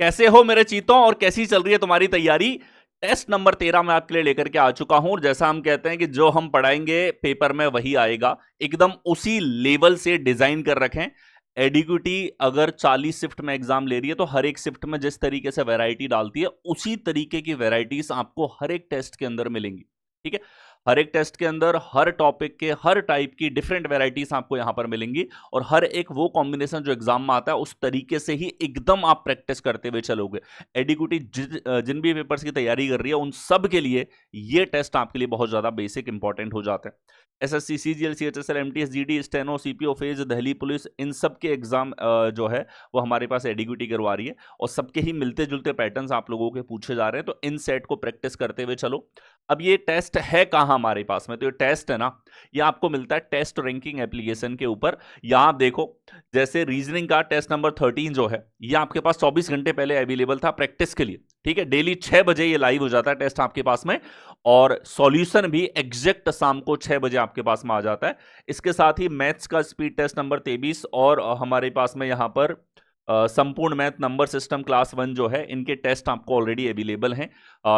कैसे हो मेरे चीतों और कैसी चल रही है तुम्हारी तैयारी। टेस्ट नंबर 13 मैं आपके लिए लेकर के आ चुका हूं और जैसा हम कहते हैं कि जो हम पढ़ाएंगे पेपर में वही आएगा, एकदम उसी लेवल से डिजाइन कर रखें। एडिक्विटी अगर 40 शिफ्ट में एग्जाम ले रही है तो हर एक शिफ्ट में जिस तरीके से वैरायटी डालती है उसी तरीके की वैरायटीज आपको हर एक टेस्ट के अंदर मिलेंगी। ठीक है, हर एक टेस्ट के अंदर हर टॉपिक के हर टाइप की डिफरेंट वैरायटीज आपको यहां पर मिलेंगी और हर एक वो कॉम्बिनेशन जो एग्जाम में आता है उस तरीके से ही एकदम आप प्रैक्टिस करते हुए चलोगे। एडिक्विटी जिन भी पेपर्स की तैयारी कर रही है उन सब के लिए ये टेस्ट आपके लिए बहुत ज्यादा बेसिक इंपॉर्टेंट हो जाते हैं। SSC, CGL, CHSL, MTS, GD, steno, CPO, phase, Delhi police, इन सब के एग्जाम जो है वो हमारे पास एडिक्विटी करवा रही है और सबके ही मिलते जुलते पैटर्न्स आप लोगों के पूछे जा रहे हैं, तो इन सेट को प्रैक्टिस करते हुए चलो। अब ये टेस्ट है कहां हमारे पास में, तो ये टेस्ट है ना, ये आपको मिलता है टेस्ट रैंकिंग एप्लीकेशन के ऊपर। यहां आप देखो, जैसे रीजनिंग का टेस्ट नंबर 13 जो है ये आपके पास 24 घंटे पहले अवेलेबल था प्रैक्टिस के लिए। ठीक है, डेली 6 बजे ये लाइव हो जाता है टेस्ट आपके पास में और सॉल्यूशन भी एग्जैक्ट शाम को 6 बजे आपके पास में आ जाता है। इसके साथ ही मैथ्स का स्पीड टेस्ट नंबर 23 और हमारे पास में यहां पर संपूर्ण मैथ नंबर सिस्टम क्लास 1 जो है, इनके टेस्ट आपको ऑलरेडी अवेलेबल हैं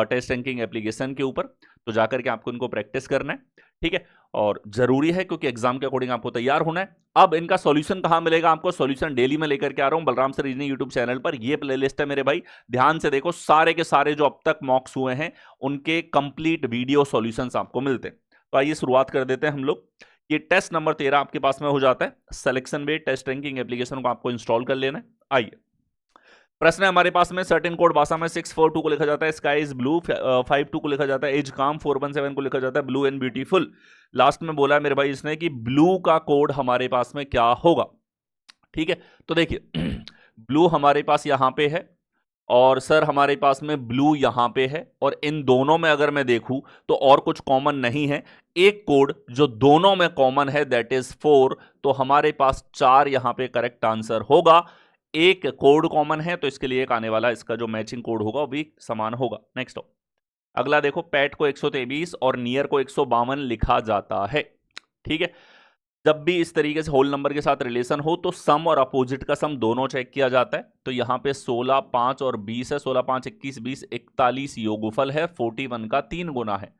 टेस्ट रैंकिंग एप्लीकेशन के ऊपर, तो जाकर के आपको इनको प्रैक्टिस करना है। ठीक है, और जरूरी है क्योंकि एग्जाम के अकॉर्डिंग आपको तैयार होना है। अब इनका सॉल्यूशन कहां मिलेगा आपको, सॉल्यूशन डेली में लेकर के आ रहा हूं Balram sir reasoning YouTube channel पर। ये प्लेलिस्ट है मेरे भाई, ध्यान से देखो, सारे के सारे जो अब तक मॉक्स हुए हैं उनके कंप्लीट वीडियो सॉल्यूशंस आपको मिलते हैं। तो आइए शुरुआत कर देते हैं हम लोग। ये टेस्ट नंबर 13 आपके पास में हो जाता है। सिलेक्शन वे टेस्ट रैंकिंग एप्लीकेशन को आपको इंस्टॉल कर लेना है। आइए, प्रश्न है हमारे पास में, सर्टेन कोड भाषा में 642 को लिखा जाता है स्काई इज ब्लू, 52 को लिखा जाता है एज काम, 417 को लिखा जाता है ब्लू एंड ब्यूटीफुल। लास्ट में बोला है मेरे भाई इसने कि ब्लू का कोड हमारे पास में क्या होगा। ठीक है, तो देखिए ब्लू हमारे पास यहां पे है और सर हमारे पास में ब्लू यहां पे है और इन दोनों में अगर मैं देखूं तो और कुछ कॉमन नहीं है। एक कोड जो दोनों में कॉमन है दैट इज 4, तो हमारे पास 4 यहां पे करेक्ट आंसर होगा। एक कोड कॉमन है तो इसके लिए एक आने वाला इसका जो मैचिंग कोड होगा वो भी समान होगा। नेक्स्ट अगला देखो, पैट को 123 और नियर को 152 लिखा जाता है। ठीक है, जब भी इस तरीके से होल नंबर के साथ रिलेशन हो तो सम और अपोजिट का सम दोनों चेक किया जाता है। तो यहां पे 16, 5 और 20 है, 16, 5, 21, 20, 41 योगफल है, 41 का 3 गुना है।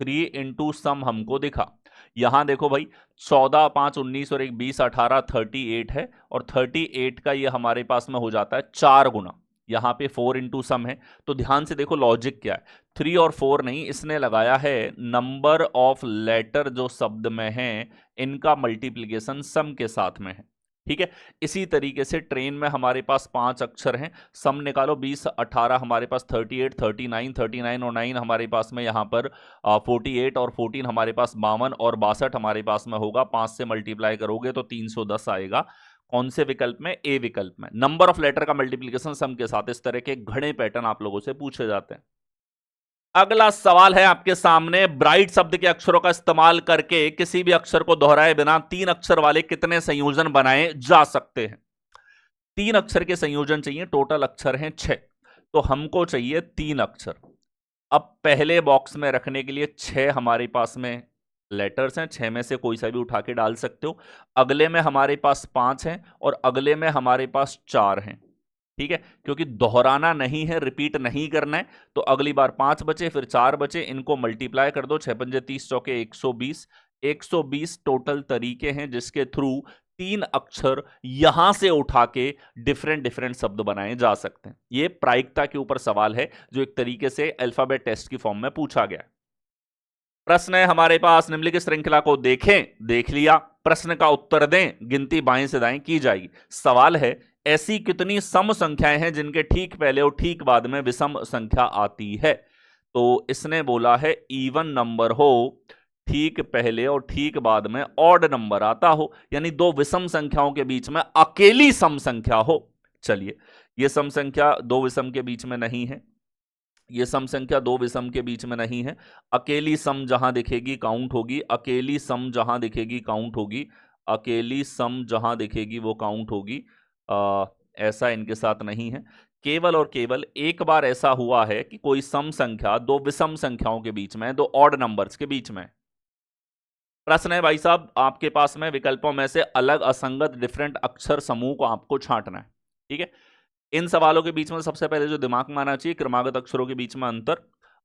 3 इंटू सम हमको दिखा। यहां देखो भाई 14, 5, 19 और 1, 20, 18, 38 है और 38 का ये हमारे पास में हो जाता है 4 गुना। यहां पे 4 इंटू सम है, तो ध्यान से देखो लॉजिक क्या है। 3 और 4 नहीं, इसने लगाया है नंबर ऑफ लेटर जो शब्द में है इनका मल्टीप्लीकेशन सम के साथ में है। ठीक है, इसी तरीके से ट्रेन में हमारे पास 5 अक्षर हैं, सम निकालो 20, 18 हमारे पास 38, 39, 39 और 9 हमारे पास में यहां पर 48 और 14 हमारे पास 52 और 62 हमारे पास में होगा। 5 से मल्टीप्लाई करोगे तो 310 आएगा। कौन से विकल्प में, ए विकल्प में। नंबर ऑफ लेटर का मल्टीप्लीकेशन सम के साथ, इस तरह के घने पैटर्न आप लोगों से पूछे जाते हैं। अगला सवाल है आपके सामने, ब्राइट शब्द के अक्षरों का इस्तेमाल करके किसी भी अक्षर को दोहराए बिना 3 अक्षर वाले कितने संयोजन बनाए जा सकते हैं। 3 अक्षर के संयोजन चाहिए, टोटल अक्षर हैं 6, तो हमको चाहिए 3 अक्षर। अब पहले बॉक्स में रखने के लिए 6 हमारे पास में लेटर्स हैं, 6 में से कोई सा भी उठा के डाल सकते हो। अगले में हमारे पास 5 हैं और अगले में हमारे पास 4 हैं। ठीक है, क्योंकि दोहराना नहीं है, रिपीट नहीं करना है, तो अगली बार 5 बचे फिर 4 बचे, इनको मल्टीप्लाई कर दो, 6 पंजे 30, चौके 120। 120 टोटल तरीके हैं जिसके थ्रू 3 अक्षर यहां से उठा के डिफरेंट डिफरेंट शब्द बनाए जा सकते हैं। यह प्रायिकता के ऊपर सवाल है जो एक तरीके से अल्फाबेट टेस्ट की फॉर्म में पूछा गया है। प्रश्न है हमारे पास, निम्नलिखित श्रृंखला को देखें, देख लिया, प्रश्न का उत्तर दें, गिनती बाएं से दाएं की जाएगी। सवाल है, ऐसी कितनी सम संख्याएं हैं जिनके ठीक पहले और ठीक बाद में विषम संख्या आती है। तो इसने बोला है इवन नंबर हो, ठीक पहले और ठीक बाद में ऑड नंबर आता हो, यानी दो विषम संख्याओं के बीच में अकेली सम संख्या हो। चलिए, यह सम संख्या दो विषम के बीच में नहीं है, ये सम संख्या दो विषम के बीच में नहीं है। अकेली सम जहां दिखेगी काउंट होगी, अकेली सम जहां दिखेगी काउंट होगी, अकेली सम जहां दिखेगी वो काउंट होगी। ऐसा इनके साथ नहीं है। केवल और केवल एक बार ऐसा हुआ है कि कोई सम संख्या दो विषम संख्याओं के बीच में, दो ऑड नंबर्स के बीच में। प्रश्न है भाई साहब आपके पास में, विकल्पों में से अलग असंगत डिफरेंट अक्षर समूह को आपको छांटना है। ठीक है, इन सवालों के बीच में सबसे पहले जो दिमाग में आना चाहिए, क्रमागत अक्षरों के बीच में अंतर।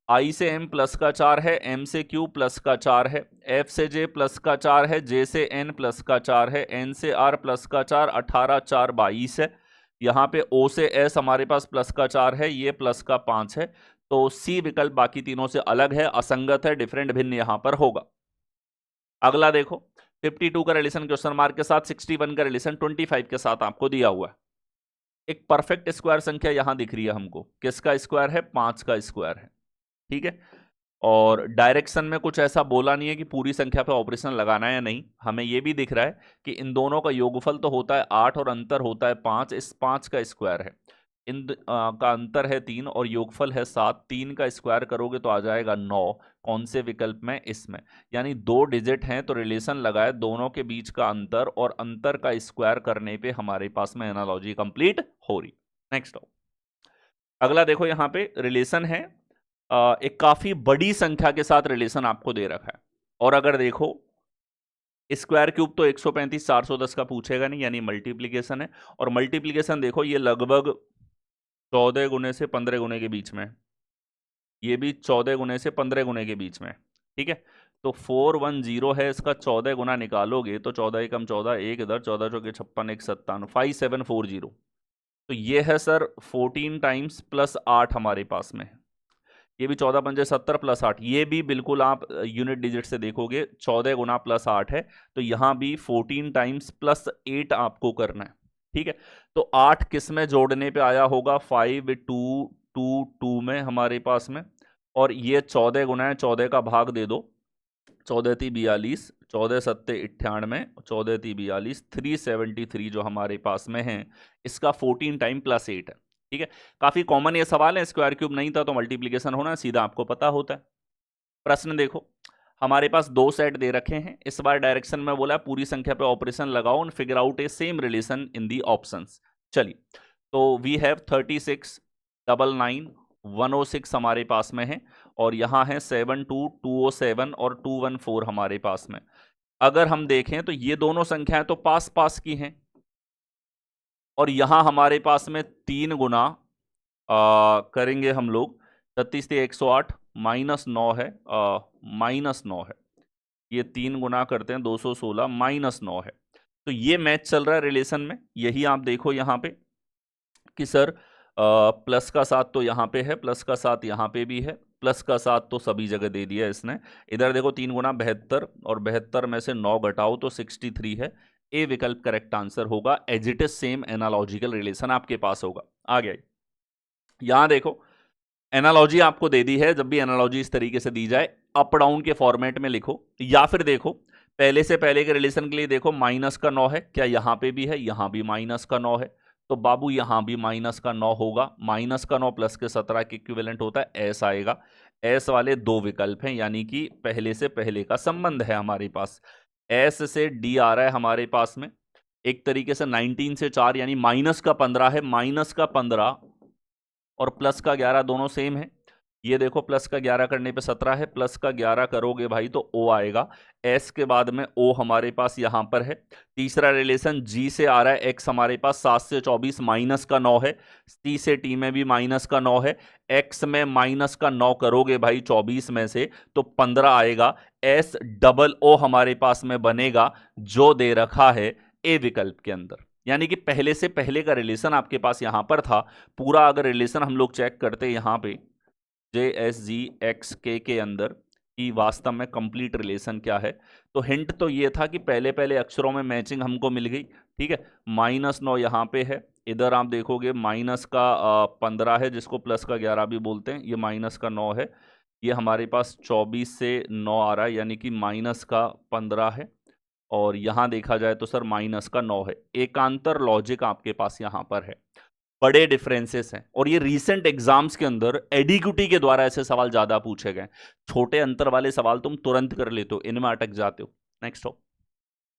आई से एम प्लस का 4 है, एम से क्यू प्लस का 4 है, एफ से जे प्लस का 4 है, जे से एन प्लस का 4 है, एन से आर प्लस का 4, 18 4 22 है। यहाँ पे ओ से एस हमारे पास प्लस का 4 है, ये प्लस का 5 है। तो सी विकल्प बाकी तीनों से अलग है, असंगत है, डिफरेंट भिन्न यहां पर होगा। अगला देखो, 52 का रिलेशन क्वेश्चन मार्क के साथ, 61 का रिलेशन 25 के साथ आपको दिया हुआ है। एक परफेक्ट स्क्वायर संख्या यहां दिख रही है हमको, किसका स्क्वायर है? 5 का स्क्वायर है, ठीक है। और डायरेक्शन में कुछ ऐसा बोला नहीं है कि पूरी संख्या पे ऑपरेशन लगाना है या नहीं। हमें यह भी दिख रहा है कि इन दोनों का योगफल तो होता है 8 और अंतर होता है 5, इस 5 का स्क्वायर है, का अंतर है 3 और योगफल है 7, 3 का स्क्वायर करोगे तो आ जाएगा 9। कौन से विकल्प में? इसमें। यानी 2 डिजिट हैं तो रिलेशन लगाए, दोनों के बीच का अंतर और अंतर का स्क्वायर करने पे हमारे पास में एनालॉजी कंप्लीट हो रही। नेक्स्ट अगला देखो, यहां पे रिलेशन है एक काफी बड़ी संख्या के साथ रिलेशन आपको दे रखा है। और अगर देखो स्क्वायर क्यूब तो 135 410 का पूछेगा नहीं, यानी मल्टीप्लीकेशन है। और मल्टीप्लीकेशन देखो, ये लगभग 14 गुने से 15 गुने के बीच में, ये भी 14 गुने से 15 गुने के बीच में, ठीक है। तो 410 है, इसका 14 गुना निकालोगे तो 14 एकम 14, एक इधर 14 चौके 56, एक 57, 5740। तो ये है सर 14 टाइम्स प्लस 8 हमारे पास में है। ये भी 14 पंजे 70 प्लस 8, ये भी बिल्कुल आप यूनिट डिजिट से देखोगे 14 गुना प्लस 8 है। तो यहां भी 14 टाइम्स प्लस 8 आपको करना है, ठीक है। तो 8 किस में जोड़ने पे आया होगा? 5 2 2 2 में हमारे पास में। और ये 14 गुना है, 14 का भाग दे दो, 14 × 42, 14 × 7 = 98, 14 × 42 373 जो हमारे पास में है, इसका 14 टाइम प्लस 8 है, ठीक है। काफी कॉमन ये सवाल है, स्क्वायर क्यूब नहीं था तो मल्टीप्लीकेशन होना सीधा आपको पता होता है। प्रश्न देखो, हमारे पास 2 सेट दे रखे हैं, इस बार डायरेक्शन में बोला पूरी संख्या पे ऑपरेशन लगाओ and figure out A same relation in the options. चलिए, तो वी हैव 36 99 106 हमारे पास में है, और यहां है 72 207 और 214 हमारे पास में। अगर हम देखें तो ये दोनों संख्याएं तो पास पास की हैं, और यहां हमारे पास में 3 गुना करेंगे हम लोग। 36 से 108 -9 है, -9 है, ये 3 गुना करते हैं 216 -9 है। तो ये मैच चल रहा है रिलेशन में। यही आप देखो यहाँ पे कि सर प्लस का 7 तो यहाँ पे है, प्लस का 7 यहाँ पे भी है, प्लस का 7 तो सभी जगह दे दिया इसने। इधर देखो 3 गुना 72, और 72 में से 9 घटाओ तो 63 है। ए विकल्प करेक्ट आंसर होगा। As it is same analogical relation आपके पास होगा। आ गया, यहां देखो एनालॉजी आपको दे दी है। जब भी एनालॉजी इस तरीके से दी जाए, अप डाउन के फॉर्मेट में लिखो, या फिर देखो पहले से पहले के रिलेशन के लिए देखो माइनस का 9 है, क्या यहां पे भी है? यहां भी माइनस का 9 है, तो बाबू यहां भी माइनस का 9 होगा। माइनस का 9 प्लस के 17 के इक्विवेलेंट होता है, एस आएगा। एस वाले 2 विकल्प हैं, यानी कि पहले से पहले का संबंध है हमारे पास। एस से डी आ रहा है हमारे पास में, एक तरीके से 19 से 4 यानी माइनस का 15 है। माइनस का 15 और प्लस का 11 दोनों सेम है। ये देखो प्लस का 11 करने पे 17 है, प्लस का 11 करोगे भाई तो ओ आएगा। एस के बाद में ओ हमारे पास यहां पर है। तीसरा रिलेशन जी से आ रहा है, एक्स हमारे पास 7 से 24 माइनस का 9 है। टी से टी में भी माइनस का 9 है। एक्स में माइनस का 9 करोगे भाई 24 में से तो 15 आएगा। एस डबल ओ हमारे पास में बनेगा, जो दे रखा है ए विकल्प के अंदर। यानी कि पहले से पहले का रिलेशन आपके पास यहां पर था। पूरा अगर रिलेशन हम लोग चेक करते यहां पे जे एस जी एक्स के अंदर कि वास्तव में कंप्लीट रिलेशन क्या है, तो हिंट तो ये था कि पहले पहले अक्षरों में मैचिंग हमको मिल गई, ठीक है। -9 यहाँ पे है, इधर आप देखोगे माइनस का 15 है, जिसको प्लस का 11 भी बोलते हैं, ये माइनस का 9 है। ये हमारे पास 24 से 9 आ रहा है, यानी कि माइनस का 15 है। और यहां देखा जाए तो सर माइनस का 9 है। एकांतर लॉजिक आपके पास यहां पर है। बड़े डिफरेंसेस हैं, और ये रीसेंट एग्जाम्स के अंदर एडिक्यूटी के द्वारा ऐसे सवाल ज्यादा पूछे गए। छोटे अंतर वाले सवाल तुम तुरंत कर लेते हो, इनमें अटक जाते हो। नेक्स्ट हो,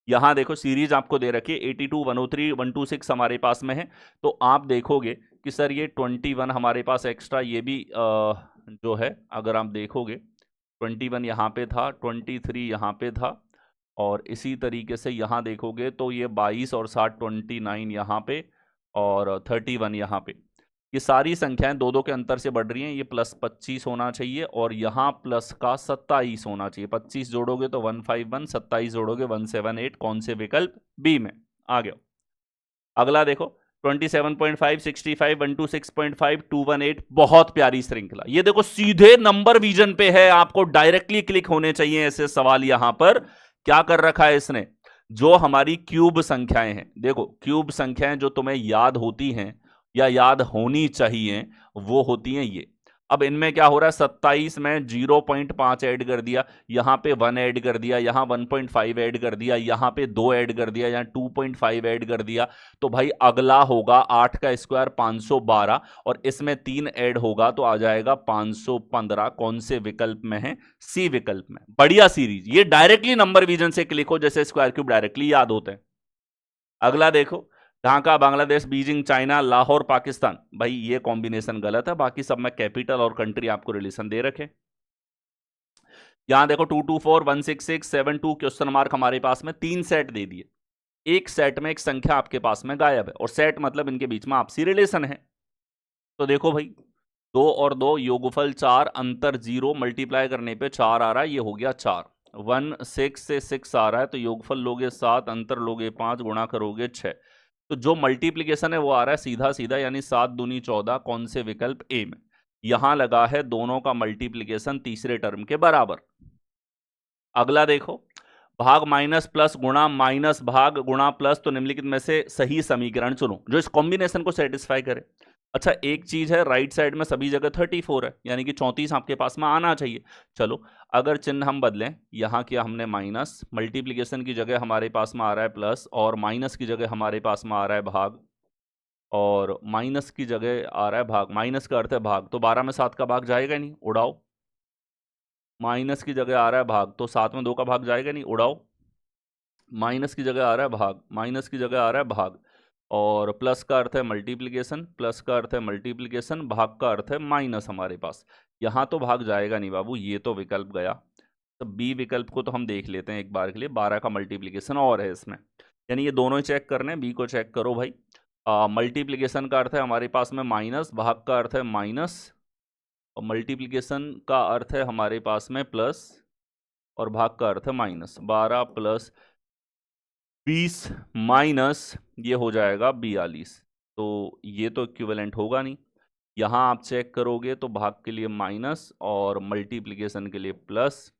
यहां देखो सीरीज आपको दे रखी है 82 103 126 हमारे पास में है। तो आप देखोगे कि सर ये 21 हमारे पास एक्स्ट्रा, ये भी जो है अगर आप देखोगे 21 यहाँ पे था, 23 यहाँ पे था, और इसी तरीके से यहाँ देखोगे तो ये 22 और 7 29 यहाँ पे, और 31 यहाँ पे। ये सारी संख्याएं दो दो के अंतर से बढ़ रही हैं। ये +25 होना चाहिए और यहाँ प्लस का 27 होना चाहिए। 25 जोड़ोगे तो 151, 27 जोड़ोगे 178। कौन से विकल्प? बी में। आ गया। अगला देखो 27.5, 65, 126.5, 218। बहुत प्यारी श्रृंखला। ये देखो सीधे नंबर विजन पे है, आपको डायरेक्टली क्लिक होने चाहिए ऐसे सवाल। यहां पर क्या कर रखा है इसने, जो हमारी क्यूब संख्याएं हैं, देखो क्यूब संख्याएं जो तुम्हें याद होती हैं या याद होनी चाहिए वो होती हैं ये। अब इनमें क्या हो रहा है, 27 में 0.5 ऐड कर दिया, यहां पे 1 ऐड कर दिया, यहां 1.5 ऐड कर दिया, यहां पे 2 ऐड कर दिया, यहां 2.5 ऐड कर दिया। तो भाई अगला होगा 8 का स्क्वायर 512 और इसमें 3 ऐड होगा तो आ जाएगा 515। कौन से विकल्प में है? सी विकल्प में। बढ़िया सीरीज, ये डायरेक्टली नंबर विजन से क्लिक हो, जैसे स्क्वायर क्यूब डायरेक्टली याद होते हैं। अगला देखो ढाका बांग्लादेश, बीजिंग चाइना, लाहौर पाकिस्तान। भाई ये कॉम्बिनेशन गलत है, बाकी सब में कैपिटल और कंट्री आपको रिलेशन दे रखे। यहां देखो 224, 166, 72 क्वेश्चन मार्क हमारे पास में 3 सेट दे दिए। एक सेट में एक संख्या आपके पास में गायब है और सेट मतलब इनके बीच में आपसी रिलेशन है। तो देखो भाई 2 और 2 योगफल 4, अंतर 0, मल्टीप्लाई करने पे 4 आ रहा है, ये हो गया 4। 1 6 से 6 आ रहा है तो योगफल लोगे 7, अंतर लोगे 5, गुणा करोगे 6। तो जो मल्टीप्लीकेशन है वो आ रहा है सीधा सीधा, यानी 7 दूनी 14। कौन से विकल्प? ए में। यहां लगा है दोनों का मल्टीप्लीकेशन तीसरे टर्म के बराबर। अगला देखो भाग माइनस प्लस गुणा माइनस भाग गुणा प्लस, तो निम्नलिखित में से सही समीकरण चुनो जो इस कॉम्बिनेशन को सेटिस्फाई करे। अच्छा एक चीज है, राइट साइड में सभी जगह 34 है, यानी कि 34 आपके पास में आना चाहिए। चलो अगर चिन्ह हम बदलें, यहां किया हमने माइनस, मल्टीप्लीकेशन की जगह हमारे पास में आ रहा है प्लस, और माइनस की जगह हमारे पास में आ रहा है भाग, और माइनस की जगह आ रहा है भाग। माइनस का अर्थ है भाग, तो 12 में 7 का भाग जाएगा नहीं, उड़ाओ। माइनस की जगह आ रहा है भाग, तो 7 में 2 का भाग जाएगा नहीं, उड़ाओ। माइनस की जगह आ रहा है भाग, माइनस की जगह आ रहा है भाग, और प्लस का अर्थ है मल्टीप्लिकेशन, प्लस का अर्थ है मल्टीप्लिकेशन, भाग का अर्थ है माइनस हमारे पास। यहां तो भाग जाएगा नहीं बाबू, ये तो विकल्प गया। तो बी विकल्प को तो हम देख लेते हैं एक बार के लिए। 12 का मल्टीप्लिकेशन और है इसमें, यानी ये दोनों ही चेक करने हैं। बी को चेक करो भाई। मल्टीप्लिकेशन का अर्थ है हमारे पास में माइनस, भाग का अर्थ है माइनस, और मल्टीप्लिकेशन का अर्थ है हमारे पास में प्लस, और भाग का अर्थ है माइनस। 12 प्लस 20 माइनस ये हो जाएगा 42। तो ये तो इक्विवेलेंट होगा नहीं। यहाँ आप चेक करोगे तो भाग के लिए माइनस और मल्टीप्लिकेशन के लिए प्लस।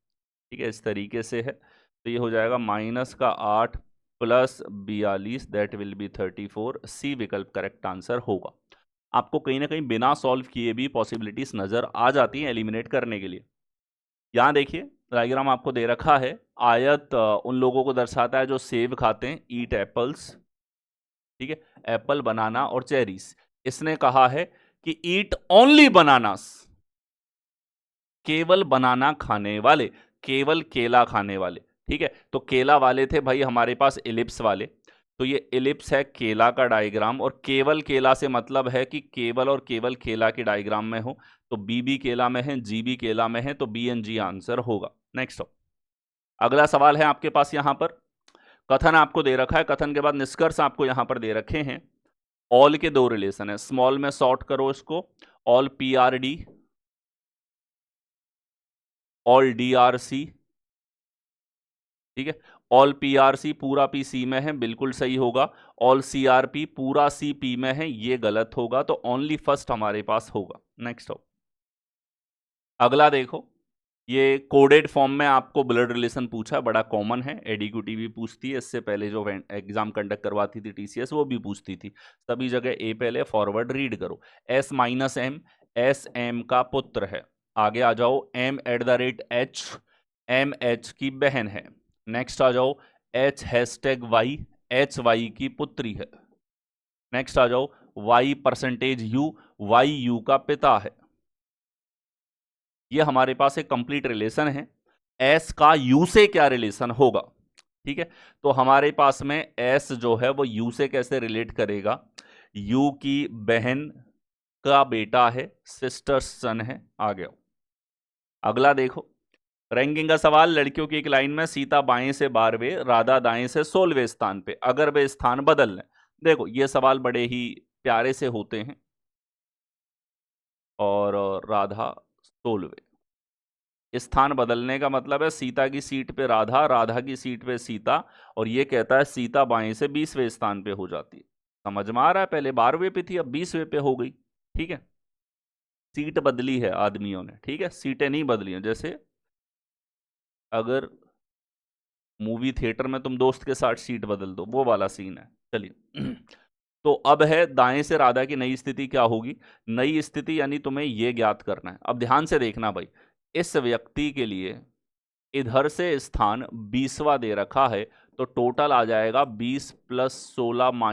ठीक है, इस तरीके से है। तो ये हो जाएगा माइनस का 8 प्लस 42, दैट विल बी 34। सी विकल्प करेक्ट आंसर होगा। आपको कहीं ना कहीं बिना सॉल्व किए भी पॉसिबिलिटीज नजर आ जाती हैं एलिमिनेट करने के लिए। यहाँ देखिए डायग्राम आपको दे रखा है। आयत उन लोगों को दर्शाता है जो सेब खाते हैं, ईट एप्पल्स। ठीक है, एप्पल, बनाना और चेरीज। इसने कहा है कि ईट ओनली बनानास, केवल बनाना खाने वाले, केवल केला खाने वाले। ठीक है, तो केला वाले थे भाई हमारे पास इलिप्स वाले, तो ये इलिप्स है केला का डायग्राम, और केवल केला से मतलब है कि केवल और केवल केला के डायग्राम में हो। तो बी भी केला में है, जी भी केला में है, तो बी एंड जी आंसर होगा। नेक्स्ट अगला सवाल है आपके पास यहां पर। कथन आपको दे रखा है, कथन के बाद निष्कर्ष आपको यहां पर दे रखे हैं। ऑल के दो रिलेशन है, स्मॉल में शॉर्ट करो इसको, ऑल PRD, ऑल DRC। ठीक है, ऑल PRC पूरा P C में है, बिल्कुल सही होगा। ऑल CRP पूरा C P में है, ये गलत होगा। तो ओनली फर्स्ट हमारे पास होगा। नेक्स्ट अगला देखो, ये कोडेड फॉर्म में आपको ब्लड रिलेशन पूछा, बड़ा कॉमन है। एडीक्यूटी भी पूछती है, इससे पहले जो एग्जाम कंडक्ट करवाती थी TCS वो भी पूछती थी। सभी जगह ए पहले, फॉरवर्ड रीड करो। S-M S M का पुत्र है। आगे आ जाओ, M@H M H की बहन है। नेक्स्ट आ जाओ, H#Y H Y की पुत्री है। नेक्स्ट आ जाओ, Y%U Y U का पिता है। ये हमारे पास एक कंप्लीट रिलेशन है। एस का यू से क्या रिलेशन होगा? ठीक है, तो हमारे पास में एस जो है वो यू से कैसे रिलेट करेगा? यू की बहन का बेटा है, सिस्टर सन है। आ गया। अगला देखो, रैंकिंग का सवाल। लड़कियों की एक लाइन में सीता बाएं से 12वें, राधा दाएं से 16वें स्थान पे, अगर वे स्थान बदल लें। देखो ये सवाल बड़े ही प्यारे से होते हैं और राधा 16वें। स्थान बदलने का मतलब है सीता की सीट पे राधा, राधा की सीट पे सीता, और ये कहता है सीता बाएं से 20वें स्थान पे हो जाती है। समझ में आ रहा है? पहले 12वें पे थी, अब 20वें पे हो गई। ठीक है, सीट बदली है आदमियों ने। ठीक है, सीटें नहीं बदली हैं। जैसे अगर मूवी थिएटर में तुम दोस्त के साथ सीट बदल दो, वो वाला सीन है। चलिए तो अब है दाएं से राधा की नई स्थिति क्या होगी। नई स्थिति यानी तुम्हें ये ज्ञात करना है। अब ध्यान से देखना भाई, इस व्यक्ति के लिए इधर से स्थान 20वां दे रखा है, तो टोटल आ जाएगा 20 + 16 -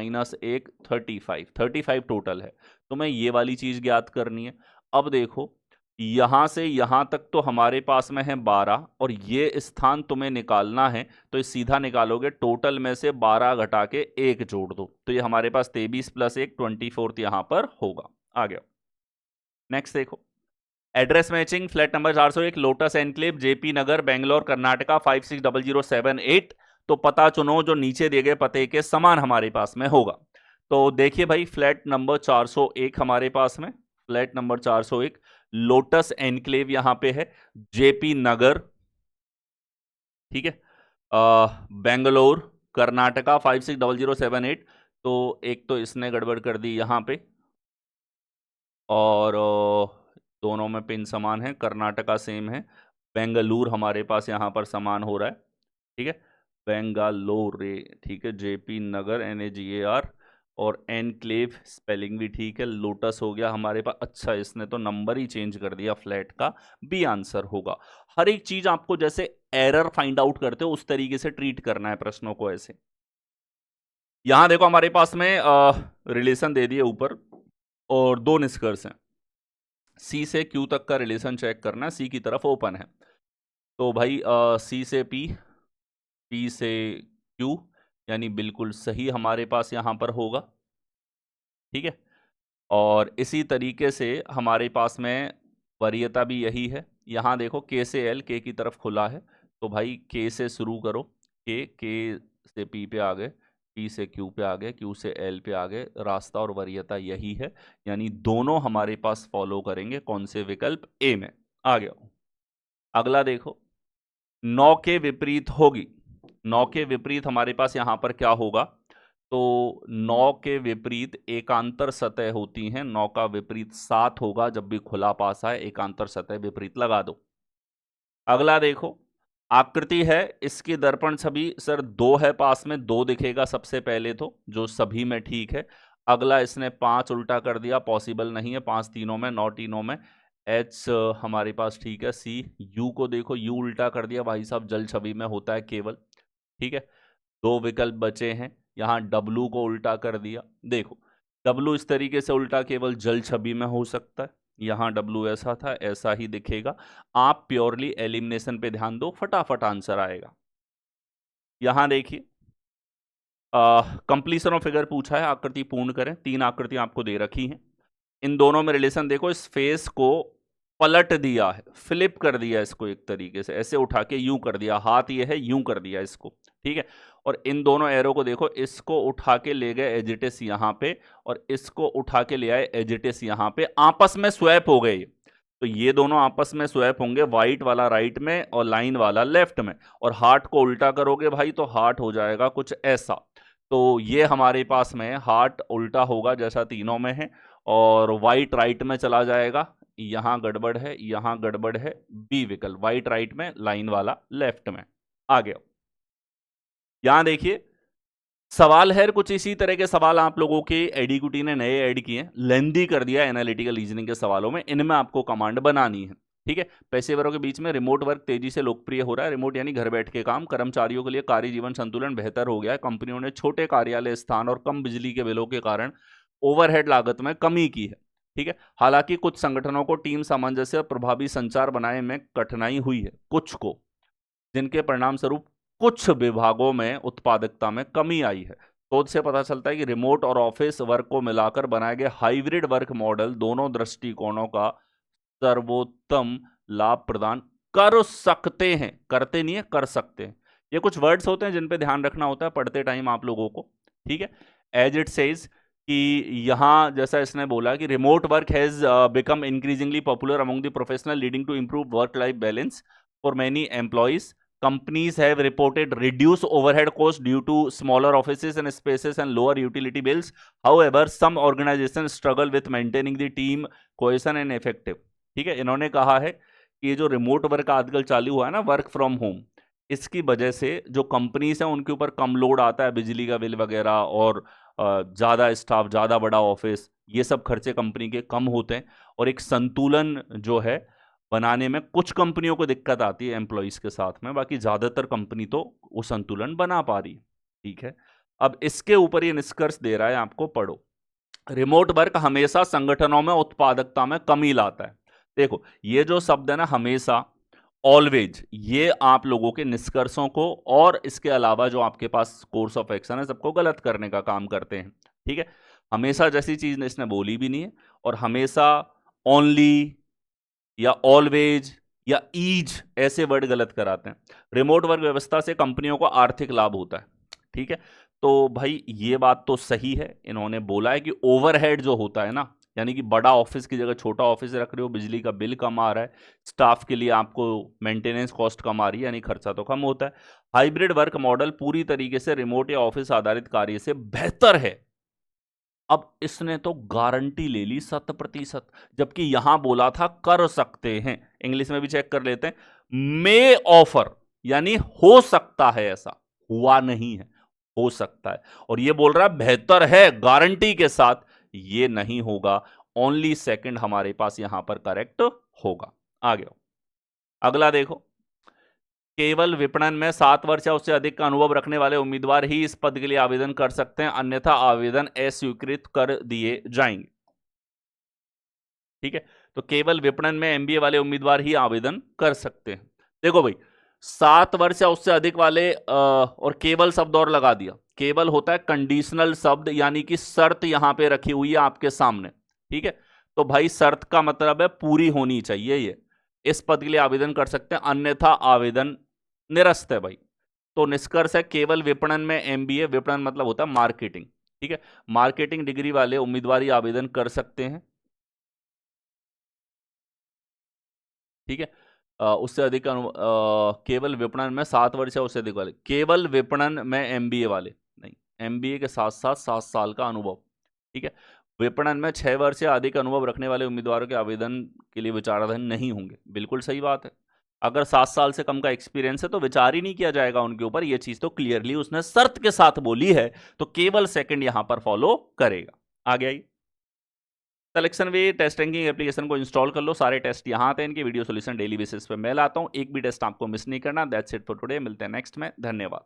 1 35। 35 टोटल है। तुम्हें ये वाली चीज ज्ञात करनी है। अब देखो, यहां से यहां तक तो हमारे पास में है 12, और ये स्थान तुम्हें निकालना है, तो ये सीधा निकालोगे। टोटल में से 12 घटा के 1 जोड़ दो, तो ये हमारे पास 23 + 1 24 यहां पर होगा। आ गया। नेक्स्ट देखो, address matching flat number 401 Lotus Enclave JP Nagar Bangalore Karnataka 560078। तो पता चुनो जो नीचे दिए गए पते के समान हमारे पास में होगा। तो देखिए भाई, फ्लैट नंबर 401 हमारे पास में, फ्लैट नंबर 401 लोटस एनक्लेव यहां पे है, जेपी नगर, ठीक है, बेंगलोर कर्नाटका 560078। तो एक तो इसने गड़बड़ कर दी यहां पे, और दोनों में पिन समान है। कर्नाटका सेम है, बेंगलुरु हमारे पास यहाँ पर समान हो रहा है। ठीक है, बेंगालोरे, ठीक है, जेपी नगर NAGAR, और एनक्लेव स्पेलिंग भी ठीक है। लोटस हो गया हमारे पास। अच्छा, इसने तो नंबर ही चेंज कर दिया फ्लैट का। बी आंसर होगा। हर एक चीज आपको जैसे एरर फाइंड आउट करते हो उस तरीके से ट्रीट करना है प्रश्नों को। ऐसे यहां देखो हमारे पास में रिलेशन दे दिए ऊपर, और 2 निष्कर्ष हैं। सी से क्यू तक का रिलेशन चेक करना है, सी की तरफ ओपन है। तो भाई सी से पी, पी से क्यू, यानी बिल्कुल सही हमारे पास यहां पर होगा। ठीक है, और इसी तरीके से हमारे पास में वरीयता भी यही है। यहां देखो के से एल, के की तरफ खुला है, तो भाई के से शुरू करो। के से पी पे आ गए, पी से क्यू पे आ गए, क्यू से एल पे आ गए। रास्ता और वरीयता यही है, यानी दोनों हमारे पास फॉलो करेंगे कौन से विकल्प? ए में। आ गया। अगला देखो, 9 के विपरीत होगी। 9 के विपरीत हमारे पास यहां पर क्या होगा? तो 9 के विपरीत एकांतर सतह होती हैं। 9 का विपरीत 7 होगा। जब भी खुला पासा है, एकांतर सतह विपरीत लगा दो। अगला देखो, आकृति है, इसकी दर्पण छवि सर 2 है, पास में 2 दिखेगा सबसे पहले तो, जो सभी में ठीक है। अगला इसने 5 उल्टा कर दिया, पॉसिबल नहीं है। 5 तीनों में, 9 तीनों में। एच हमारे पास ठीक है। सी, यू को देखो, यू उल्टा कर दिया भाई साहब, जल छवि में होता है केवल। ठीक है, 2 विकल्प बचे हैं। यहां डब्लू को उल्टा कर दिया। देखो, डब्लू इस तरीके से उल्टा केवल जल छवि में हो सकता है। यहां डब्लू ऐसा था, ऐसा ही दिखेगा। आप प्योरली एलिमिनेशन पे ध्यान दो, फटाफट आंसर आएगा। यहां देखिए, कंप्लीशन ऑफ फिगर पूछा है, आकृति पूर्ण करें। 3 आकृतियां आपको दे रखी हैं। इन दोनों में रिलेशन देखो, इस फेस को पलट दिया है, फ्लिप कर दिया इसको, एक तरीके से ऐसे उठा के यूं कर दिया। हाथ ये है, यूं कर दिया इसको। ठीक है, और इन दोनों एरो को देखो, इसको उठा के ले गए एजिटिस यहां पे, और इसको उठा के ले आए एजिटिस यहां पे। आपस में स्वैप हो गए। तो ये दोनों आपस में स्वैप होंगे, व्हाइट वाला राइट में और लाइन वाला लेफ्ट में। और हार्ट को उल्टा करोगे भाई, तो हार्ट हो जाएगा कुछ ऐसा। तो ये हमारे पास में हार्ट उल्टा होगा जैसा तीनों में है, और व्हाइट राइट में चला जाएगा। यहां गड़बड़ है, यहां गड़बड़ है। बी विकल्प, व्हाइट राइट में, लाइन वाला लेफ्ट में। आ गया। यहां देखिए, सवाल है कुछ इसी तरह के सवाल आप लोगों के एडीक्यूटी ने नए ऐड किए, लेंदी कर दिया एनालिटिकल रीजनिंग के सवालों में। इनमें आपको कमांड बनानी है। ठीक है, पेशेवरों के बीच में रिमोट वर्क तेजी से लोकप्रिय हो रहा है। रिमोट यानी घर बैठ के काम। कर्मचारियों के लिए कार्य जीवन संतुलन बेहतर हो गया है। कंपनियों ने छोटे कार्यालय स्थान और कम बिजली के बिलों के कारण ओवरहेड लागत में कमी की है। ठीक है, हालांकि कुछ संगठनों को टीम सामंजस्य और प्रभावी संचार बनाने में कठिनाई हुई है, कुछ को, जिनके परिणाम स्वरूप कुछ विभागों में उत्पादकता में कमी आई है। शोध से पता चलता है कि रिमोट और ऑफिस वर्क को मिलाकर बनाए गए हाइब्रिड वर्क मॉडल दोनों दृष्टिकोणों का सर्वोत्तम लाभ प्रदान कर सकते हैं। करते नहीं है, कर सकते हैं। ये कुछ वर्ड्स होते हैं जिन पे ध्यान रखना होता है पढ़ते टाइम आप लोगों को। ठीक है, एज इट सेज, कि यहाँ जैसा इसने बोला कि remote work has become increasingly popular among the professional leading to improve work life balance for many employees. Companies have reported reduced overhead costs due to smaller offices and spaces and lower utility bills. However, some organizations struggle with maintaining the team cohesion and effective. ठीक है, इन्होंने कहा है कि ये जो remote work आजकल चालू हुआ है ना, वर्क फ्रॉम होम, इसकी वजह से जो कंपनीज हैं उनके ऊपर कम लोड आता है, बिजली का बिल वगैरह, और ज़्यादा स्टाफ, ज़्यादा बड़ा ऑफिस, ये सब खर्चे कंपनी के कम होते हैं. और एक संतुलन जो है बनाने में कुछ कंपनियों को दिक्कत आती है एम्प्लॉइज के साथ में, बाकी ज़्यादातर कंपनी तो वो संतुलन बना पा रही है. ठीक है, अब इसके ऊपर ये निष्कर्ष दे रहा है, आपको पढ़ो. रिमोट वर्क हमेशा संगठनों में उत्पादकता में कमी लाता है. देखो, ये जो शब्द है ना, हमेशा, ऑलवेज, ये आप लोगों के निष्कर्षों को और इसके अलावा जो आपके पास कोर्स ऑफ एक्शन है सबको गलत करने का काम करते हैं. ठीक है, हमेशा जैसी चीज इसने बोली भी नहीं है, और हमेशा, ओनली या ऑलवेज या ईज ऐसे वर्ड गलत कराते हैं. रिमोट वर्क व्यवस्था से कंपनियों को आर्थिक लाभ होता है. ठीक है, तो भाई ये बात तो सही है. इन्होंने बोला है कि ओवरहेड जो होता है ना, यानी कि बड़ा ऑफिस की जगह छोटा ऑफिस रख रहे हो, बिजली का बिल कम आ रहा है, स्टाफ के लिए आपको मेंटेनेंस कॉस्ट कम आ रही है, यानी खर्चा तो कम होता है. हाइब्रिड वर्क मॉडल पूरी तरीके से रिमोट या ऑफिस आधारित कार्य से बेहतर है. अब इसने तो गारंटी ले ली 100%, जबकि यहां बोला था कर सकते हैं. इंग्लिश में भी चेक कर लेते हैं. मे ऑफर, यानी हो सकता है, ऐसा हुआ नहीं है, हो सकता है. और ये बोल रहा है बेहतर है गारंटी के साथ, ये नहीं होगा. ओनली सेकंड हमारे पास यहां पर करेक्ट होगा. आ गया अगला, देखो. केवल विपणन में 7 वर्ष या उससे अधिक का अनुभव रखने वाले उम्मीदवार ही इस पद के लिए आवेदन कर सकते हैं, अन्यथा आवेदन अस्वीकृत कर दिए जाएंगे. ठीक है, तो केवल विपणन में एमबीए वाले उम्मीदवार ही आवेदन कर सकते हैं. देखो भाई, 7 वर्ष या उससे अधिक वाले, और केवल शब्द और लगा दिया. केवल होता है कंडीशनल शब्द, यानी कि शर्त यहां पे रखी हुई है आपके सामने. ठीक है, तो भाई शर्त का मतलब है पूरी होनी चाहिए. ये इस पद के लिए आवेदन कर सकते हैं, अन्यथा आवेदन निरस्त है भाई. तो निष्कर्ष है, केवल विपणन में एमबीए, विपणन मतलब होता है मार्केटिंग. ठीक है, मार्केटिंग डिग्री वाले उम्मीदवार ही आवेदन कर सकते हैं. ठीक है, उससे अधिक केवल विपणन में 7 वर्ष या उससे अधिक वाले, केवल विपणन में एमबीए वाले नहीं, एमबीए के साथ साथ 7 साल का अनुभव. ठीक है, विपणन में 6 वर्ष या अधिक अनुभव रखने वाले उम्मीदवारों के आवेदन के लिए विचाराधीन नहीं होंगे. बिल्कुल सही बात है. अगर 7 साल से कम का एक्सपीरियंस है तो विचार ही नहीं किया जाएगा उनके ऊपर. यह चीज तो क्लियरली उसने शर्त के साथ बोली है, तो केवल सेकंड यहां पर फॉलो करेगा. आ गया. सिलेक्शन वे टेस्ट रैंकिंग एप्लीकेशन को इंस्टॉल कर लो. सारे टेस्ट यहाँ आते हैं, इनके वीडियो सॉल्यूशन डेली बेसिस पे मैं लाता हूँ. एक भी टेस्ट आपको मिस नहीं करना. That's it for today. मिलते हैं नेक्स्ट में. धन्यवाद.